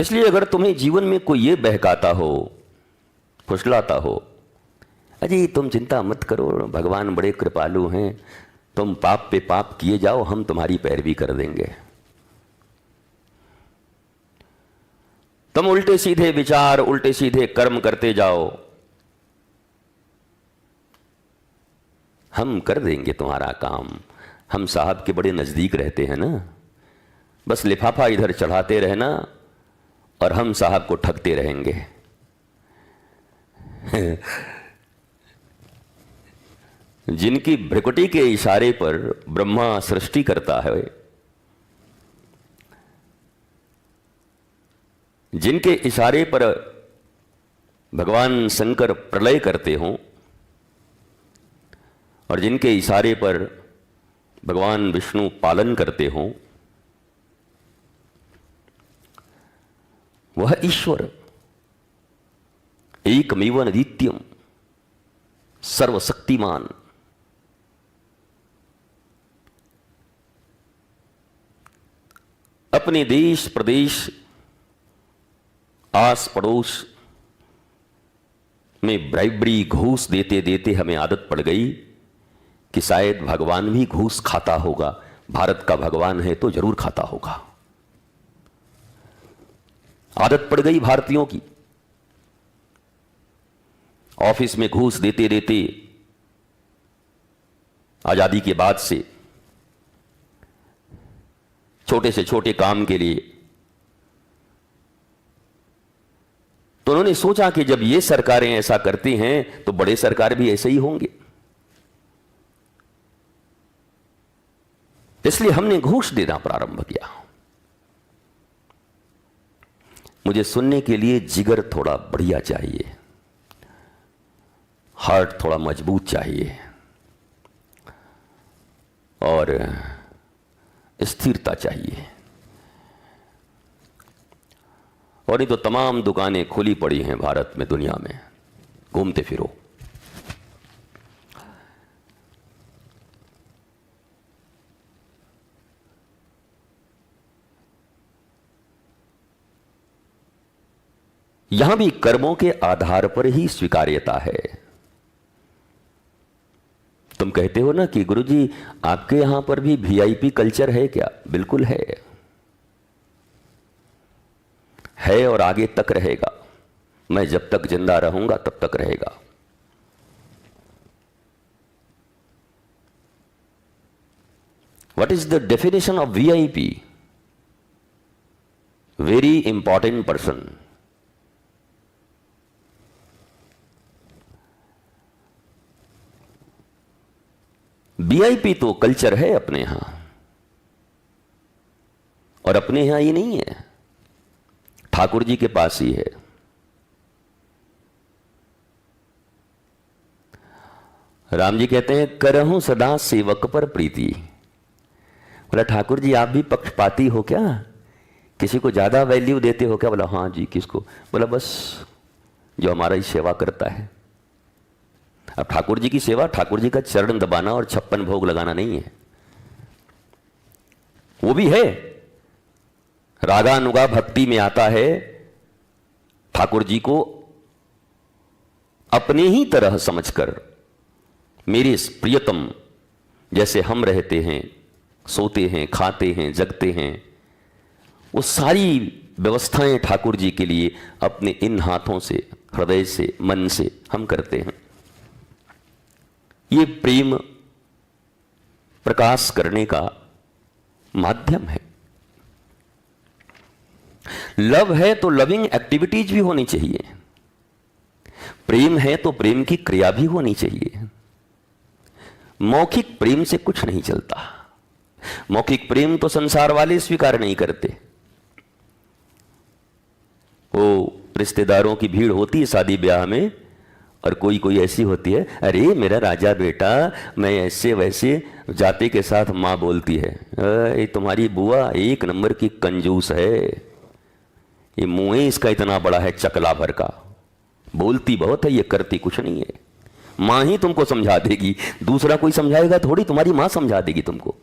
इसलिए अगर तुम्हें जीवन में कोई ये बहकाता हो, फुसलाता हो, अजी तुम चिंता मत करो, भगवान बड़े कृपालु हैं, तुम पाप पे पाप किए जाओ, हम तुम्हारी पैरवी कर देंगे, तुम उल्टे सीधे विचार, उल्टे सीधे कर्म करते जाओ, हम कर देंगे तुम्हारा काम, हम साहब के बड़े नजदीक रहते हैं ना, बस लिफाफा इधर चढ़ाते रहना और हम साहब को ठगते रहेंगे। जिनकी भ्रिकुटी के इशारे पर ब्रह्मा सृष्टि करता है, जिनके इशारे पर भगवान शंकर प्रलय करते हों और जिनके इशारे पर भगवान विष्णु पालन करते हों, वह ईश्वर एकमेव अद्वितीयम सर्वशक्तिमान, अपने देश प्रदेश आस पड़ोस में ब्राइबरी घूस देते देते हमें आदत पड़ गई कि शायद भगवान भी घूस खाता होगा, भारत का भगवान है तो जरूर खाता होगा। आदत पड़ गई भारतीयों की, ऑफिस में घूस देते देते आजादी के बाद से छोटे से छोटे काम के लिए, तो उन्होंने सोचा कि जब ये सरकारें ऐसा करती हैं तो बड़े सरकार भी ऐसे ही होंगे, इसलिए हमने घूस देना प्रारंभ किया। मुझे सुनने के लिए जिगर थोड़ा बढ़िया चाहिए, हार्ट थोड़ा मजबूत चाहिए और स्थिरता चाहिए, और नहीं तो तमाम दुकानें खुली पड़ी हैं भारत में, दुनिया में घूमते फिरो। यहां भी कर्मों के आधार पर ही स्वीकार्यता है। तुम कहते हो ना कि गुरुजी आपके यहां पर भी वीआईपी कल्चर है क्या? बिल्कुल है और आगे तक रहेगा। मैं जब तक जिंदा रहूंगा तब तक रहेगा। What is the definition of VIP? Very important person. VIP तो कल्चर है अपने यहां, और अपने यहां ही नहीं है, ठाकुर जी के पास ही है। राम जी कहते हैं करहूं सदा सेवक पर प्रीति। बोला ठाकुर जी आप भी पक्षपाती हो क्या? किसी को ज्यादा वैल्यू देते हो क्या? बोला हाँ जी। किसको? बोला बस जो हमारा ही सेवा करता है। अब ठाकुर जी की सेवा ठाकुर जी का चरण दबाना और 56 भोग लगाना नहीं है, वो भी है, रागानुगा भक्ति में आता है ठाकुर जी को अपने ही तरह समझकर, मेरे प्रियतम जैसे हम रहते हैं, सोते हैं, खाते हैं, जगते हैं, वो सारी व्यवस्थाएं ठाकुर जी के लिए अपने इन हाथों से, हृदय से, मन से हम करते हैं। ये प्रेम प्रकाश करने का माध्यम है। लव है तो लविंग एक्टिविटीज भी होनी चाहिए, प्रेम है तो प्रेम की क्रिया भी होनी चाहिए। मौखिक प्रेम से कुछ नहीं चलता। मौखिक प्रेम तो संसार वाले स्वीकार नहीं करते। वो रिश्तेदारों की भीड़ होती है शादी ब्याह में, और कोई कोई ऐसी होती है, अरे मेरा राजा बेटा, मैं ऐसे वैसे, जाते के साथ माँ बोलती है ये तुम्हारी बुआ एक नंबर की कंजूस है, ये मुंह इसका इतना बड़ा है चकला भर का, बोलती बहुत है, ये करती कुछ नहीं है। माँ ही तुमको समझा देगी, दूसरा कोई समझाएगा थोड़ी, तुम्हारी माँ समझा देगी तुमको।